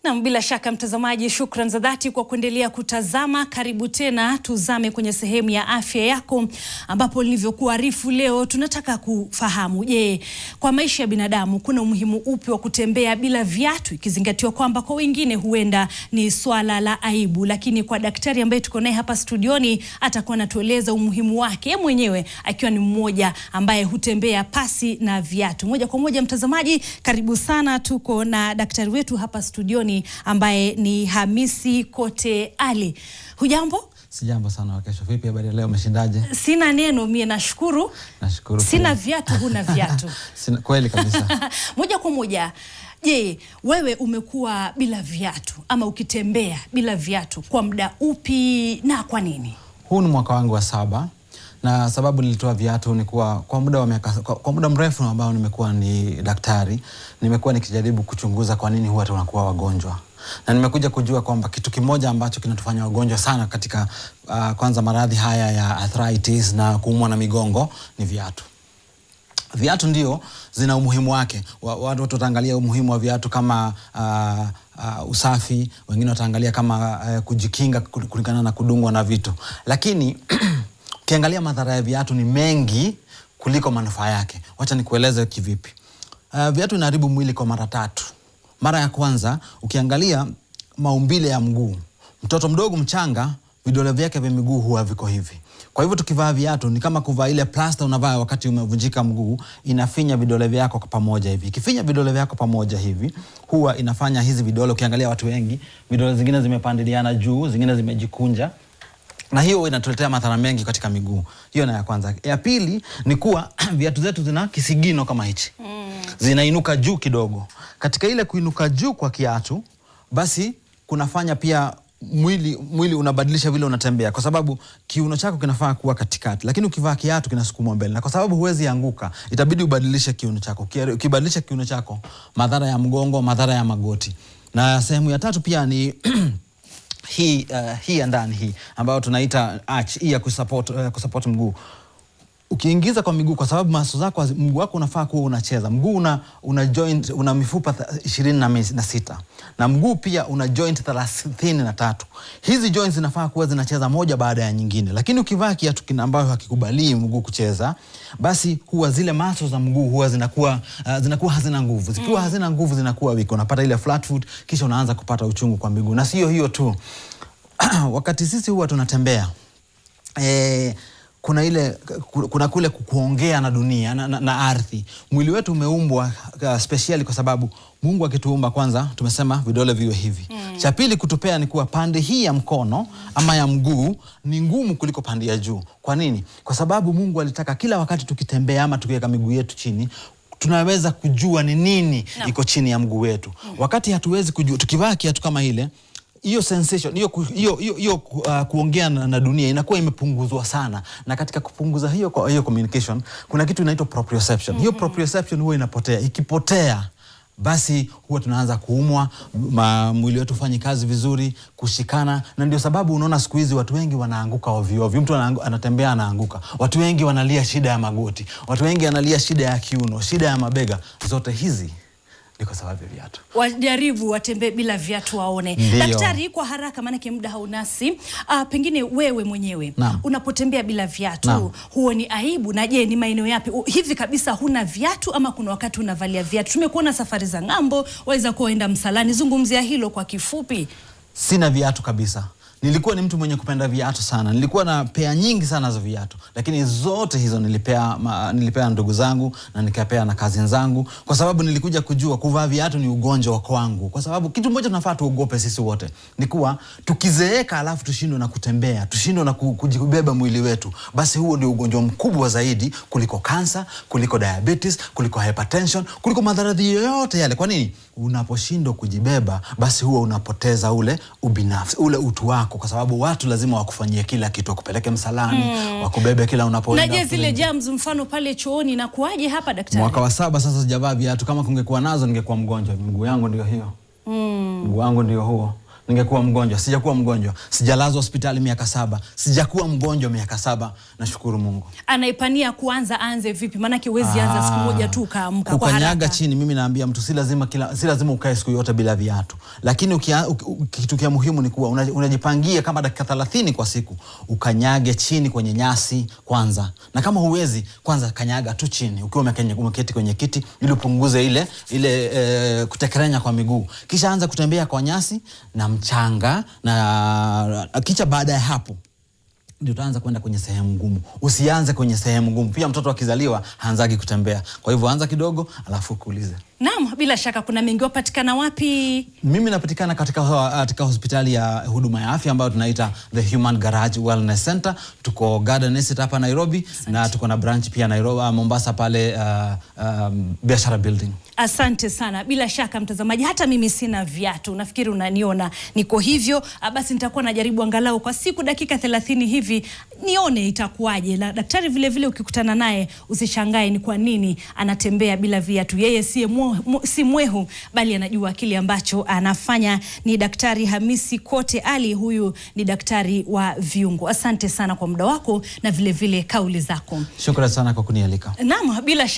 Na bila shaka mtazamaji, shukran za dhati kwa kuendelea kutazama. Karibu tena tuzame kwenye sehemu ya afya yako, ambapo nilivyokuarifu leo tunataka kufahamu, je, kwa maisha ya binadamu kuna umuhimu upi wa kutembea bila viatu, ikizingatiwa kwamba kwa wengine huenda ni swala la aibu, lakini kwa daktari ambaye tuko naye hapa studioni atakuwa anatueleza umuhimu wake, yeye mwenyewe akiwa ni mmoja ambaye hutembea pasi na viatu. Moja kwa moja mtazamaji, karibu sana, tuko na daktari wetu hapa studioni ambaye ni Hamisi Kote Ali. Hujambo? Sijambo sana Wakesho. Vipi habari leo, umeshindaje? Sina neno, mie nashukuru. Nashukuru. Sina viatu, huna viatu. Sina, kweli kabisa. Moja kwa moja, je, wewe umekuwa bila viatu ama ukitembea bila viatu kwa muda upi na kwa nini? Huu ni mwaka wangu wa 7. Na sababu nilitoa viatu ni kuwa kwa muda mrefu ambao nimekuwa ni daktari, nimekuwa nikijaribu kuchunguza kwa nini huwa tunakuwa wagonjwa. Na nimekuja kujua kwamba kitu kimoja ambacho kinatufanya wagonjwa sana katika kwanza maradhi haya ya arthritis na kuumwa na migongo ni viatu. Viatu ndio zina umuhimu wake. Watu wataangalia umuhimu wa viatu kama usafi, wengine wataangalia kama kujikinga kulingana na kudungwa na vitu. Lakini ukiangalia madhara ya viatu ni mengi kuliko manufaa yake. Wacha nikueleze kivipi. Viatu inaharibu mwili kwa mara 3. Mara ya kwanza, ukiangalia maumbile ya mguu, mtoto mdogo mchanga, vidole vyake vya miguu huwa viko hivi. Kwa hivyo tukivaa viatu ni kama kuvaa ile plasta unavaa wakati umevunjika mguu, inafinya vidole vyako kwa pamoja hivi. Ikifinya vidole vyako pamoja hivi, huwa inafanya hizi vidole, ukiangalia watu wengi, vidole zingine zimepandiliana juu, zingine zimejikunja. Na hiyo inatuletea madhara mengi katika miguu. Hiyo na ya kwanza. Ya pili ni kuwa viatu zetu zina kisigino kama hichi. Zinainuka juu kidogo. Katika ile kuinuka juu kwa kiatu, basi kunafanya pia mwili unabadilisha vile unatembea, kwa sababu kiuno chako kinafaa kuwa katikati, lakini ukivaa kiatu kinasukumwa mbele. Na kwa sababu huwezi anguka, itabidi ubadilishe kiuno chako. Ukibadilisha kiuno chako, madhara ya mgongo, madhara ya magoti. Na sehemu ya tatu pia ni hii ya ndani hii ambayo tunaita arch, hii ya kusupport mguu. Ukiingiza kwa miguu, kwa sababu maso zako, mguu wako unafaa kuwa unacheza. Mguu una joint, una mifupa 26 na mguu pia una joint 33. Hizi joints zinafaa kuwa zinacheza moja baada ya nyingine. Lakini ukivaa kiatu ambacho hakikubali mguu kucheza, basi huwa zile maso za mguu huwa zinakuwa hazina nguvu. Zikiwa hazina nguvu zinakuwa weak. Unapata ile flat foot, kisha unaanza kupata uchungu kwa miguu. Na sio hiyo tu. Wakati sisi huwa tunatembea, kuna kule kuongea na dunia na ardhi. Mwili wetu umeumbwa speciali kwa sababu Mungu akituumba, kwanza tumesema vidole viwe hivi. Cha pili kutupea ni kuwa pande hii ya mkono ama ya mguu ni ngumu kuliko pande ya juu. Kwa nini? Kwa sababu Mungu alitaka kila wakati tukitembea ama tukiweka miguu yetu chini, tunaweza kujua ni nini iko chini ya mguu wetu. Wakati hatuwezi kujua, tukivaa kiatu kama ile, hiyo sensation, hiyo kuongea na dunia inakuwa imepunguzwa sana. Na katika kupunguza hiyo communication, kuna kitu inaitwa proprioception. Hiyo proprioception huwa inapotea. Ikipotea, basi huwa tunaanza kuumwa, mwili wetu ufanye kazi vizuri, kushikana. Na ndio sababu unaona siku hizi watu wengi wanaanguka ovyo ovyo. Mtu anatembea anaanguka. Watu wengi wanalia shida ya magoti. Watu wengi wanalia shida ya kiuno, shida ya mabega. Zote hizi ni kwa sababu ya viatu. Wajaribu watembee bila viatu waone. Daktari, kwa haraka maana muda haunasi, pengine wewe mwenyewe unapotembea bila viatu huo ni aibu? Na je, ni maeneo yapi hivi kabisa huna viatu ama kuna wakati unavalia viatu? Tumekuona safari za ng'ambo, waweza kuenda msalani. Zungumzia hilo kwa kifupi. Sina viatu kabisa. Nilikuwa ni mtu mwenye kupenda viatu sana. Nilikuwa na pea nyingi sana za viatu. Lakini zote hizo nilipea ndugu zangu na nikapea na kazi zangu. Kwa sababu nilikuja kujua kuvaa viatu ni ugonjwa wa kwangu. Kwa sababu kitu moja tunafaa tuogope sisi wote ni kuwa tukizeeka alafu tushindwe na kutembea, tushindwe na kujibeba mwili wetu, basi huo ndio ugonjwa mkubwa zaidi kuliko kansa, kuliko diabetes, kuliko hypertension, kuliko maradhi yoyote yale. Kwa nini? Unaposhindwa kujibeba, basi huo unapoteza ule ubinafsi, ule utu wako, kwa sababu watu lazima wakufanyie kila kitu, wakupeleke msalani, wakubebe kila unapoenda. Na je, zile germs mfano pale chooni na kuaje hapa daktari? Mwaka wa 7 sasa sijavaa viatu. Kama kungekuwa nazo ningekuwa mgonjwa. Mguu yangu ndio hiyo. Mguu wangu ndio huo. ningekuwa mgonjwa. Sijakuwa mgonjwa, sijalazwa hospitali miaka 7, sijakuwa mgonjwa miaka 7. Nashukuru Mungu. Anaipania kuanza anze vipi? Maana huwezi anza siku moja tu ukaamka kwa haraka. Kukanyaga chini, mimi naambia mtu si lazima ukae siku yote bila viatu. Lakini kitu kia muhimu ni kuwa unajipangia kama dakika 30 kwa siku. Ukanyage chini kwenye nyasi kwanza. Na kama huwezi, kwanza kanyaga tu chini ukiwa umeketi kwenye kiti ili upunguze ile kutekerenya kwa miguu. Kisha anza kutembea kwa nyasi na mchanga, na kisha baada ya hapo ndio utaanza kwenda kwenye sehemu ngumu. Usianze kwenye sehemu ngumu. Pia mtoto akizaliwa haanzagi kutembea. Kwa hivyo anza kidogo alafu kuulize. Naam, bila shaka kuna mengi. Wapatikana wapi? Mimi napatikana katika hospitali ya huduma ya afya ambayo tunaita The Human Garage Wellness Center. Tuko Garden Estate hapa Nairobi. Na tuko na branch pia Nairobi, Mombasa pale Biashara Building. Asante sana. Bila shaka mtazamaji, hata mimi sina viatu. Nafikiri unaniona niko hivyo. Basi nitakuwa najaribu angalau kwa siku dakika 30 hivi nione itakuwaje. Daktari vile ukikutana naye usishangae ni kwa nini anatembea bila viatu. Yeye si mwehu bali anajua kile ambacho anafanya. Ni Daktari Hamisi Kote Ali, huyu ni daktari wa viungo. Asante sana kwa muda wako na vile kauli zako. Shukrani sana kwa kunialika. Naam, bila shaka